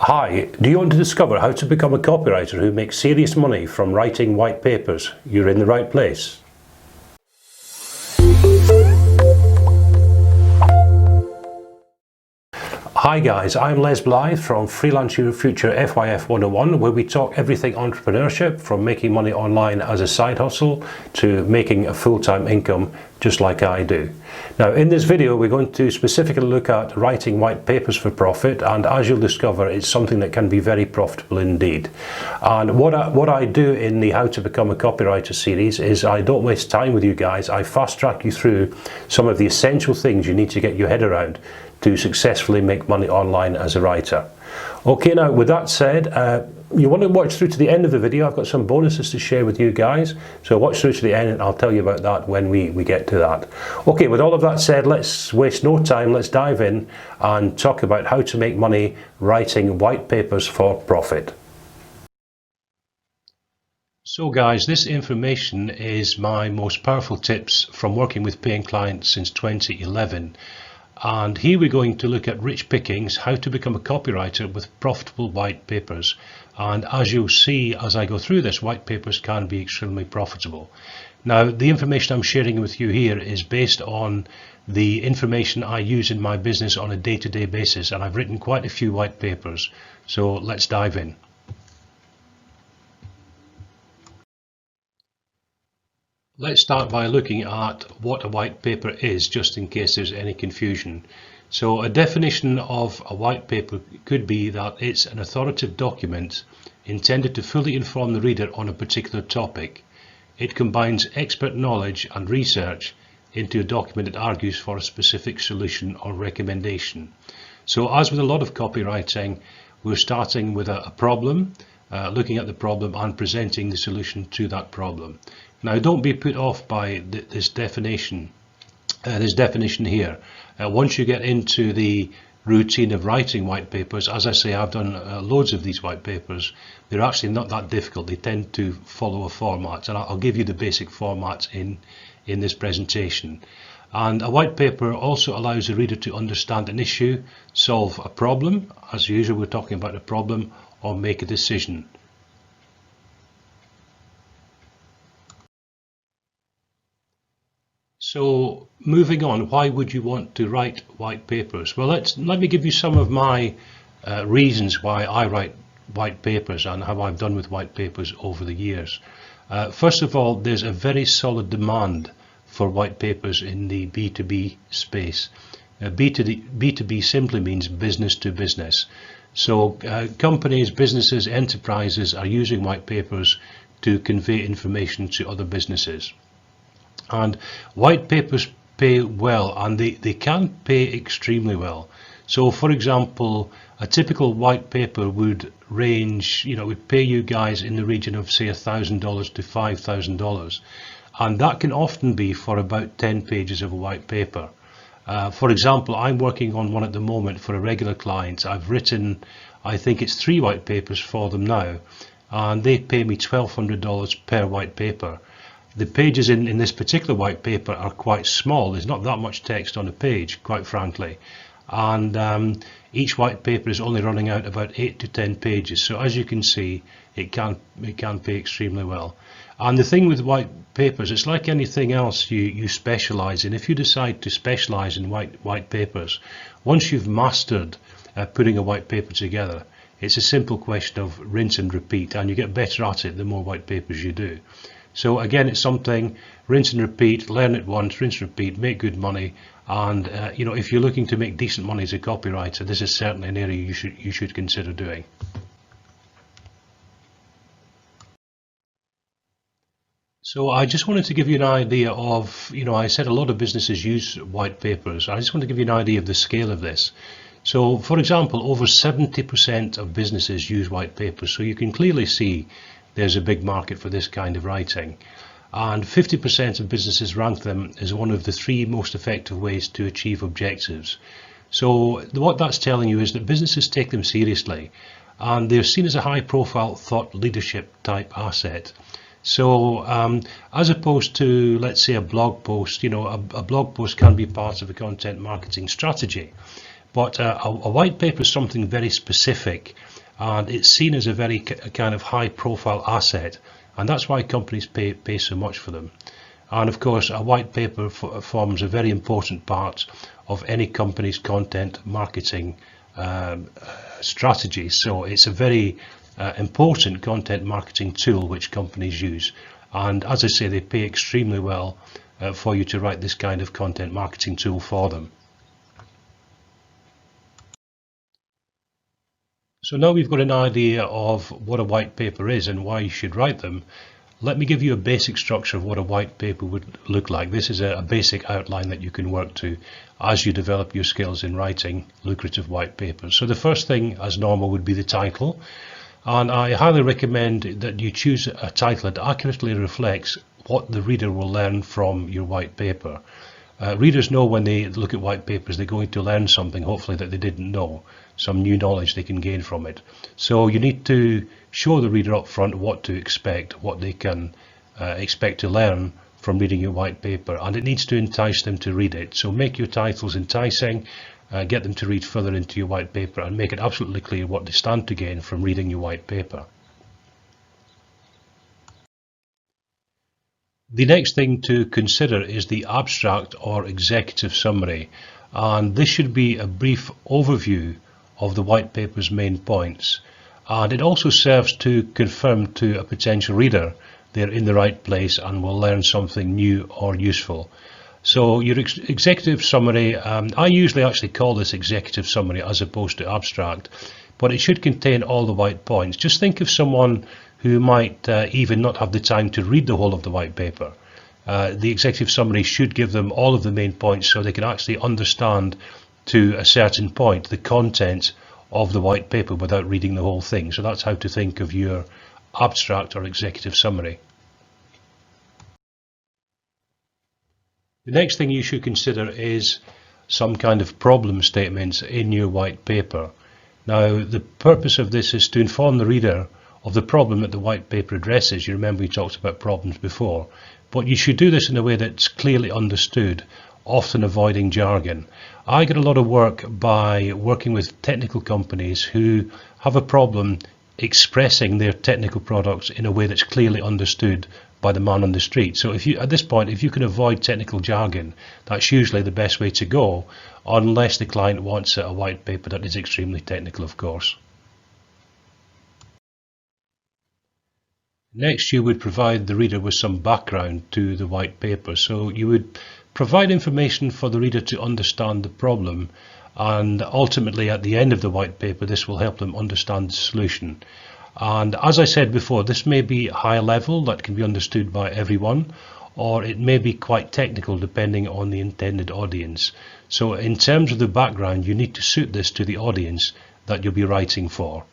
Hi, do you want to discover how to become a copywriter who makes serious money from writing white papers? You're in the right place. Hi guys, I'm Les Blythe from Freelance Your Future FYF 101, where we talk everything entrepreneurship, from making money online as a side hustle to making a full-time income just like I do. Now in this video we're going to specifically look at writing white papers for profit, and as you'll discover it's something that can be very profitable indeed. And what I do in the How to Become a Copywriter series is I don't waste time with you guys. I fast track you through some of the essential things you need to get your head around to successfully make money online as a writer. Okay, now with that said, you want to watch through to the end of the video. I've got some bonuses to share with you guys, so watch through to the end and I'll tell you about that when we get to that. Okay, with all of that said, let's waste no time, let's dive in and talk about how to make money writing white papers for profit. So guys, this information is my most powerful tips from working with paying clients since 2011. And here we're going to look at rich pickings, how to become a copywriter with profitable white papers. And as you'll see as I go through this, white papers can be extremely profitable. Now, the information I'm sharing with you here is based on the information I use in my business on a day-to-day basis, and I've written quite a few white papers. So let's dive in. Let's start by looking at what a white paper is, just in case there's any confusion. So a definition of a white paper could be that it's an authoritative document intended to fully inform the reader on a particular topic. It combines expert knowledge and research into a document that argues for a specific solution or recommendation. So as with a lot of copywriting, we're starting with a problem, looking at the problem and presenting the solution to that problem. Now, don't be put off by this definition here. Once you get into the routine of writing white papers, as I say, I've done loads of these white papers. They're actually not that difficult. They tend to follow a format, and I'll give you the basic format in this presentation. And a white paper also allows the reader to understand an issue, solve a problem, as usual we're talking about a problem, or make a decision. So moving on, why would you want to write white papers? Well, let me give you some of my reasons why I write white papers and how I've done with white papers over the years. First of all, there's a very solid demand for white papers in the B2B space. B2B simply means business to business. So companies, businesses, enterprises are using white papers to convey information to other businesses. And white papers pay well, and they can pay extremely well. So for example, a typical white paper would range, would pay you guys in the region of say $1,000 to $5,000, and that can often be for about 10 pages of a white paper. For example, I'm working on one at the moment for a regular client. I've written, I think it's 3 white papers for them now, and they pay me $1,200 per white paper. The pages in this particular white paper are quite small. There's not that much text on a page, quite frankly, and each white paper is only running out about 8 to 10 pages. So as you can see, it can pay extremely well. And the thing with white papers, it's like anything else you specialize in. If you decide to specialize in white papers, once you've mastered putting a white paper together, it's a simple question of rinse and repeat, and you get better at it the more white papers you do. So again, it's something, rinse and repeat, learn it once, rinse and repeat, make good money. And if you're looking to make decent money as a copywriter, this is certainly an area you should consider doing. So I just wanted to give you an idea of, I said a lot of businesses use white papers. I just want to give you an idea of the scale of this. So for example, over 70% of businesses use white papers. So you can clearly see there's a big market for this kind of writing, and 50% of businesses rank them as one of the 3 most effective ways to achieve objectives. So what that's telling you is that businesses take them seriously, and they're seen as a high profile thought leadership type asset. So as opposed to, let's say, a blog post, a blog post can be part of a content marketing strategy, But a white paper is something very specific, and it's seen as a very kind of high profile asset, and that's why companies pay so much for them. And of course, a white paper forms a very important part of any company's content marketing strategy. So it's a very important content marketing tool which companies use. And as I say, they pay extremely well for you to write this kind of content marketing tool for them. So now we've got an idea of what a white paper is and why you should write them. Let me give you a basic structure of what a white paper would look like. This is a basic outline that you can work to as you develop your skills in writing lucrative white papers. So the first thing, as normal, would be the title. And I highly recommend that you choose a title that accurately reflects what the reader will learn from your white paper. Readers know when they look at white papers they're going to learn something, hopefully, that they didn't know, some new knowledge they can gain from it. So you need to show the reader up front what to expect, what they can expect to learn from reading your white paper, and it needs to entice them to read it. So make your titles enticing, get them to read further into your white paper, and make it absolutely clear what they stand to gain from reading your white paper. The next thing to consider is the abstract or executive summary, and this should be a brief overview of the white paper's main points, and it also serves to confirm to a potential reader they're in the right place and will learn something new or useful. So your executive summary, I usually actually call this executive summary as opposed to abstract, but it should contain all the white points. Just think of someone who might even not have the time to read the whole of the white paper. The executive summary should give them all of the main points so they can actually understand to a certain point the content of the white paper without reading the whole thing. So that's how to think of your abstract or executive summary. The next thing you should consider is some kind of problem statements in your white paper. Now, the purpose of this is to inform the reader of the problem that the white paper addresses. You remember we talked about problems before, but you should do this in a way that's clearly understood, often avoiding jargon. I get a lot of work by working with technical companies who have a problem expressing their technical products in a way that's clearly understood by the man on the street. So if you, at this point, if you can avoid technical jargon, that's usually the best way to go, unless the client wants a white paper that is extremely technical, of course. Next, you would provide the reader with some background to the white paper. So you would provide information for the reader to understand the problem, and ultimately at the end of the white paper this will help them understand the solution. And as I said before, this may be high level, that can be understood by everyone, or it may be quite technical depending on the intended audience. So in terms of the background, you need to suit this to the audience that you'll be writing for.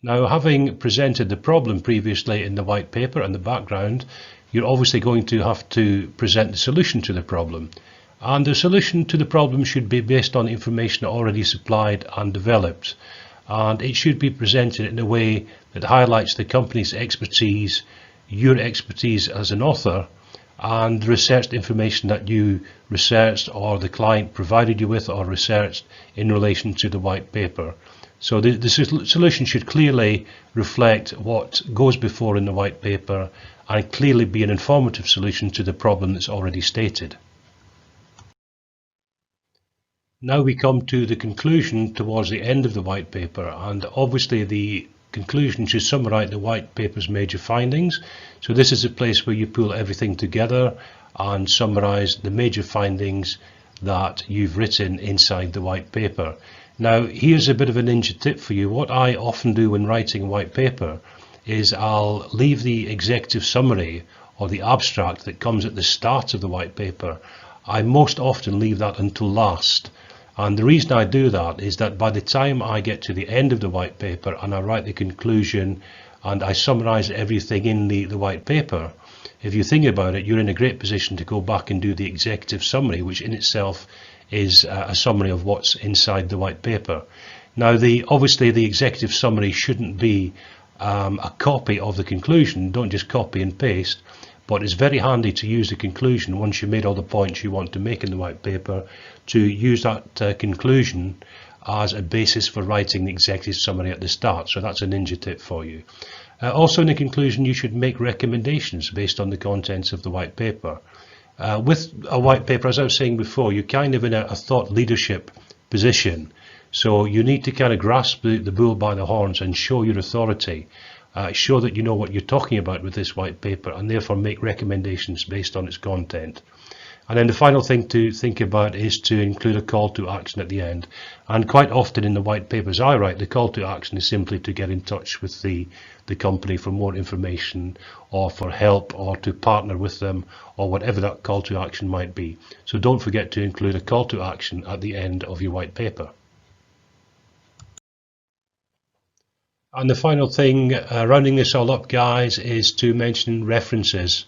Now, having presented the problem previously in the white paper and the background, you're obviously going to have to present the solution to the problem. And the solution to the problem should be based on information already supplied and developed. And it should be presented in a way that highlights the company's expertise, your expertise as an author, and the researched information that you researched or the client provided you with or researched in relation to the white paper. So the solution should clearly reflect what goes before in the white paper and clearly be an informative solution to the problem that's already stated. Now we come to the conclusion towards the end of the white paper, and obviously the conclusion should summarize the white paper's major findings. So this is a place where you pull everything together and summarize the major findings that you've written inside the white paper. Now, here's a bit of a ninja tip for you. What I often do when writing a white paper is I'll leave the executive summary or the abstract that comes at the start of the white paper. I most often leave that until last. And the reason I do that is that by the time I get to the end of the white paper and I write the conclusion and I summarize everything in the white paper, if you think about it, you're in a great position to go back and do the executive summary, which in itself is a summary of what's inside the white paper. Now, obviously the executive summary shouldn't be a copy of the conclusion. Don't just copy and paste, but it's very handy to use the conclusion once you've made all the points you want to make in the white paper, to use that conclusion as a basis for writing the executive summary at the start. So that's a ninja tip for you. Also in the conclusion, you should make recommendations based on the contents of the white paper. With a white paper, as I was saying before, you're kind of in a thought leadership position. So you need to kind of grasp the bull by the horns and show your authority. Show that you know what you're talking about with this white paper, and therefore make recommendations based on its content. And then the final thing to think about is to include a call to action at the end. And quite often in the white papers I write, the call to action is simply to get in touch with the company for more information, or for help, or to partner with them, or whatever that call to action might be. So don't forget to include a call to action at the end of your white paper. And the final thing, rounding this all up, guys, is to mention references.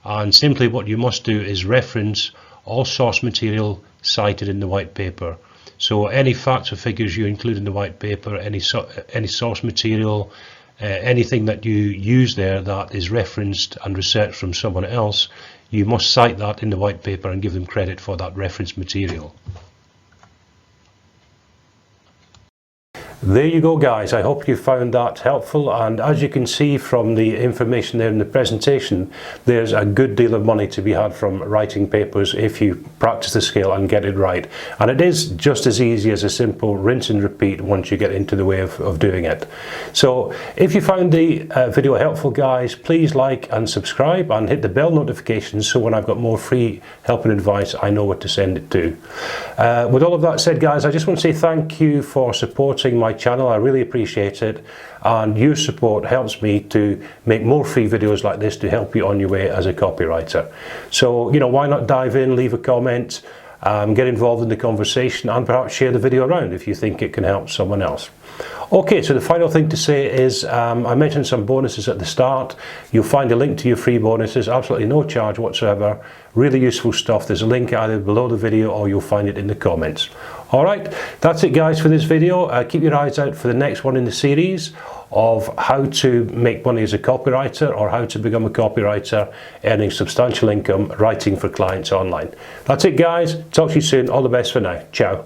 And simply what you must do is reference all source material cited in the white paper. So any facts or figures you include in the white paper, any source material, anything that you use there that is referenced and researched from someone else, you must cite that in the white paper and give them credit for that reference material. There you go, guys. I hope you found that helpful, and as you can see from the information there in the presentation, there's a good deal of money to be had from writing papers if you practice the skill and get it right. And it is just as easy as a simple rinse and repeat once you get into the way of doing it. So if you found the video helpful, guys, please like and subscribe and hit the bell notifications so when I've got more free help and advice, I know what to send it to. With all of that said, guys, I just want to say thank you for supporting my channel. I really appreciate it, and your support helps me to make more free videos like this to help you on your way as a copywriter. So, you know, why not dive in, leave a comment, get involved in the conversation, and perhaps share the video around if you think it can help someone else. Okay, so the final thing to say is I mentioned some bonuses at the start. You'll find a link to your free bonuses, absolutely no charge whatsoever. Really useful stuff. There's a link either below the video or you'll find it in the comments. All right, that's it, guys, for this video. Keep your eyes out for the next one in the series of how to make money as a copywriter, or how to become a copywriter earning substantial income writing for clients online. That's it, guys. Talk to you soon. All the best for now. Ciao.